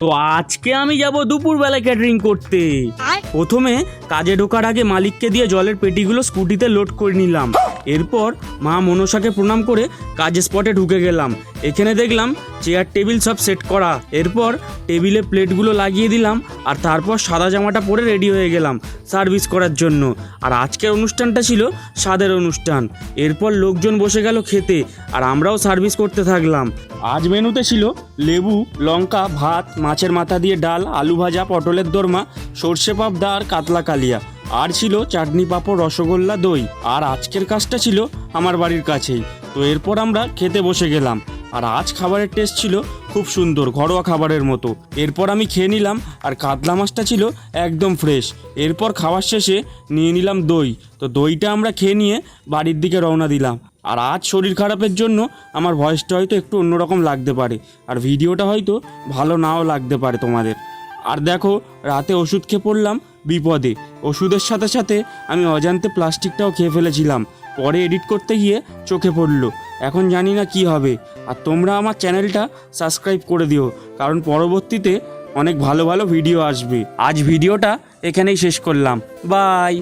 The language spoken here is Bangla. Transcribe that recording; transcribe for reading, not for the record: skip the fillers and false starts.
তো আজকে আমি যাব দুপুরবেলা ক্যাটারিং করতে। প্রথমে কাজে ঢোকার আগে মালিককে দিয়ে জলের পেটিগুলো স্কুটিতে লোড করে নিলাম। এরপর মা মনসাকে প্রণাম করে কাজের স্পটে ঢুকে গেলাম। এখানে দেখলাম চেয়ার টেবিল সব সেট করা। এরপর টেবিলে প্লেটগুলো লাগিয়ে দিলাম আর তারপর সাদা জামাটা পরে রেডি হয়ে গেলাম সার্ভিস করার জন্য। আর আজকের অনুষ্ঠানটা ছিল স্বাদের অনুষ্ঠান। এরপর লোকজন বসে গেল খেতে আর আমরাও সার্ভিস করতে থাকলাম। আজ মেনুতে ছিল লেবু, লঙ্কা, ভাত, মাছের মাথা দিয়ে ডাল, আলু ভাজা, পটলের দোরমা, সর্ষে পাবদা আর কাতলা কালিয়া। আর ছিল চাটনি, পাঁপড়, রসগোল্লা, দই। আর আজকের কাজটা ছিল আমার বাড়ির কাছেই। তো এরপর আমরা খেতে বসে গেলাম। আর আজ খাবারের টেস্ট ছিল খুব সুন্দর, ঘরোয়া খাবারের মতো। এরপর আমি খেয়ে নিলাম আর কাতলা মাছটা ছিল একদম ফ্রেশ। এরপর খাওয়ার শেষে নিয়ে নিলাম দই। তো দইটা আমরা খেয়ে নিয়ে বাড়ির দিকে রওনা দিলাম। আর আজ শরীর খারাপের জন্য আমার ভয়েসটা হয়তো একটু অন্যরকম লাগতে পারে আর ভিডিওটা হয়তো ভালো নাও লাগতে পারে তোমাদের। আর দেখো, রাতে ওষুধ খেয়ে পড়লাম বিপদে। ওষুধের সাথে সাথে আমি অজান্তে প্লাস্টিকটাও খেয়ে ফেলেছিলাম। পরে এডিট করতে গিয়ে চোখে পড়লো। এখন জানি না কি হবে। আর তোমরা আমার চ্যানেলটা সাবস্ক্রাইব করে দিও, কারণ পরবর্তীতে অনেক ভালো ভালো ভিডিও আসবে। আজ ভিডিওটা এখানেই শেষ করলাম। বাই।